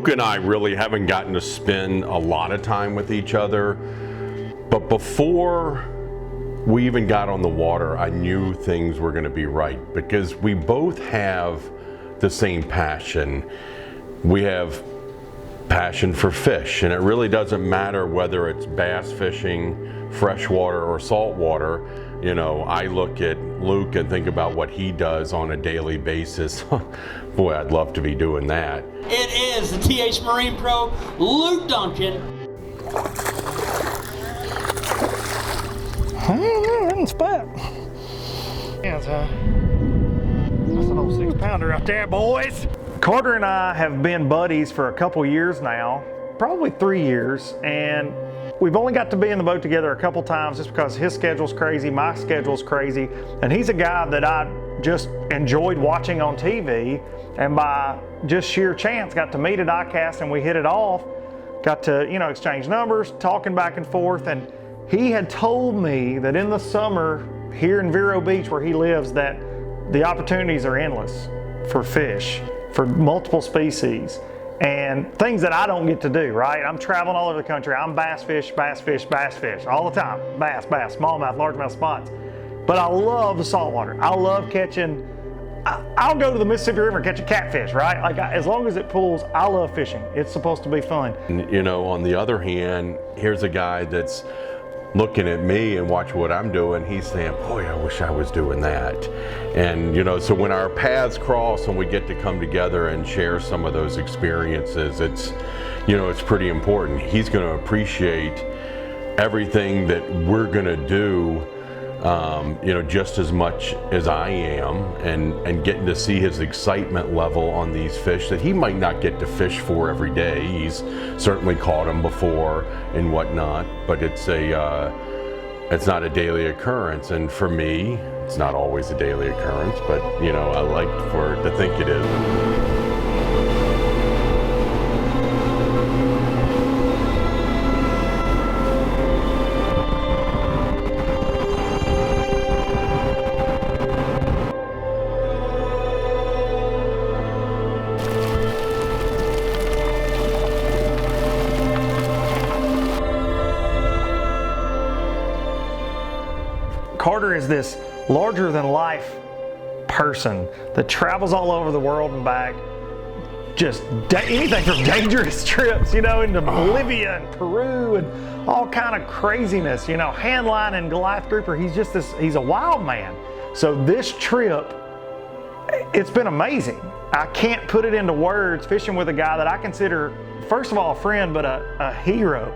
Luke and I really haven't gotten to spend a lot of time with each other, but before we even got on the water, I knew things were going to be right because we both have the same passion. We have passion for fish, and it really doesn't matter whether it's bass fishing, freshwater or saltwater. You know, I look at Luke and think about what he does on a daily basis. Boy, I'd love to be doing that. It is the TH Marine Pro, Luke Dunkin. In spot. Yeah, that's an old 6-pounder out there, boys. Carter and I have been buddies for a couple years now, probably 3 years, and we've only got to be in the boat together a couple times just because his schedule's crazy, my schedule's crazy, and he's a guy that I just enjoyed watching on TV, and by just sheer chance got to meet at ICAST, and we hit it off, got to, you know, exchange numbers, talking back and forth, and he had told me that in the summer here in Vero Beach where he lives that the opportunities are endless for fish, for multiple species, and things that I don't get to do, right? I'm traveling all over the country. I'm bass fish all the time. Bass, smallmouth, largemouth spots. But I love the saltwater. I love catching, I'll go to the Mississippi River and catch a catfish, right? Like as long as it pulls, I love fishing. It's supposed to be fun. You know, on the other hand, here's a guy that's looking at me and watch what I'm doing, he's saying, boy, I wish I was doing that. And you know, so when our paths cross and we get to come together and share some of those experiences, it's, you know, it's pretty important. He's going to appreciate everything that we're going to do, you know, just as much as I am, and getting to see his excitement level on these fish that he might not get to fish for every day. He's certainly caught them before and whatnot, but it's not a daily occurrence. And for me, it's not always a daily occurrence, but you know, I like for it to think it is. Carter is this larger than life person that travels all over the world and back. Just anything from dangerous trips, you know, into Bolivia and Peru and all kind of craziness, you know, handline and Goliath grouper. He's just this, he's a wild man. So this trip, it's been amazing. I can't put it into words, fishing with a guy that I consider, first of all, a friend, but a hero.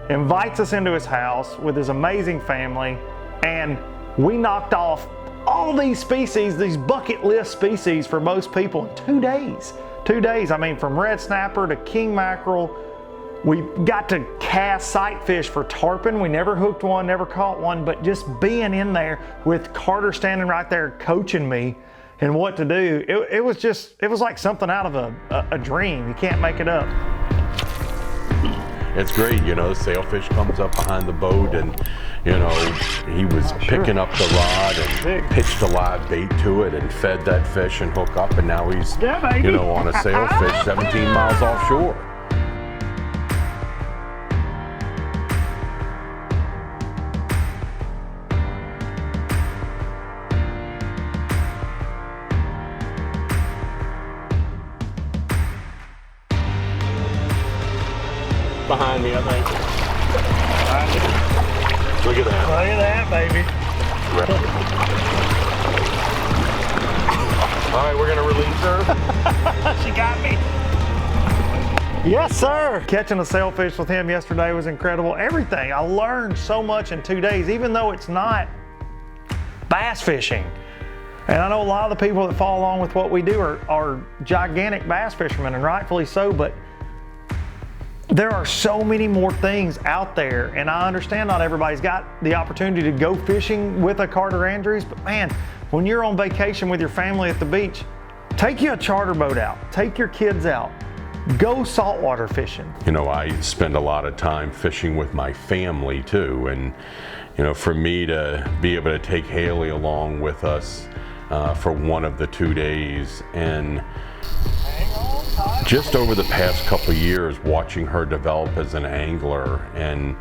Invites us into his house with his amazing family, and we knocked off all these species, these bucket list species for most people in 2 days. 2 days, I mean, from red snapper to king mackerel. We got to cast sight fish for tarpon. We never hooked one, never caught one, but just being in there with Carter standing right there coaching me and what to do, it was like something out of a dream. You can't make it up. It's great, you know, Sailfish comes up behind the boat and, you know, he was picking up the rod and pitched a live bait to it and fed that fish and hook up, and now he's, you know, on a Sailfish 17 miles offshore. Behind me, I think. Look at that. Look at that, baby. All right, we're gonna release her. She got me. Yes, sir. Catching a sailfish with him yesterday was incredible. Everything. I learned so much in 2 days, even though it's not bass fishing. And I know a lot of the people that follow along with what we do are gigantic bass fishermen, and rightfully so, but there are so many more things out there, and I understand not everybody's got the opportunity to go fishing with a Carter Andrews, but man, when you're on vacation with your family at the beach, take you a charter boat out, take your kids out, go saltwater fishing. You know, I spend a lot of time fishing with my family too, and you know, for me to be able to take Haley along with us for one of the 2 days, and hang on. just over the past couple of years, watching her develop as an angler, and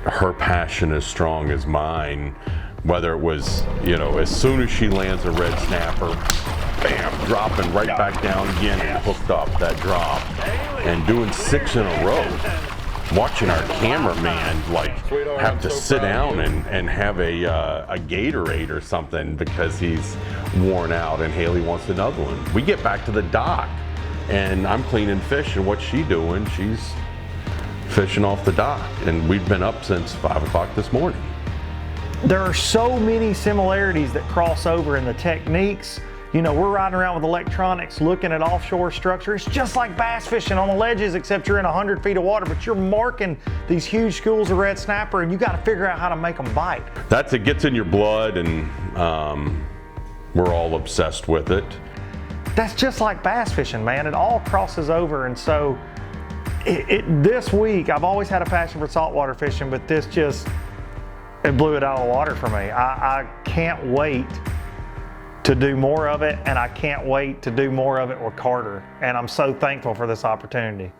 her passion as strong as mine, whether it was, you know, as soon as she lands a red snapper, bam, dropping right back down again and hooked up that drop, and doing 6 in a row. Watching our cameraman like have to sit down and have a Gatorade or something because he's worn out, and Haley wants another one. We get back to the dock and I'm cleaning fish, and what's she doing? She's fishing off the dock, and we've been up since 5 o'clock this morning. There are so many similarities that cross over in the techniques. You know, we're riding around with electronics looking at offshore structure. It's just like bass fishing on the ledges, except you're in 100 feet of water, but you're marking these huge schools of red snapper, and you got to figure out how to make them bite. It gets in your blood, and we're all obsessed with it. That's just like bass fishing, man. It all crosses over, and so this week, I've always had a passion for saltwater fishing, but this just, it blew it out of the water for me. I can't wait to do more of it, and I can't wait to do more of it with Carter, and I'm so thankful for this opportunity.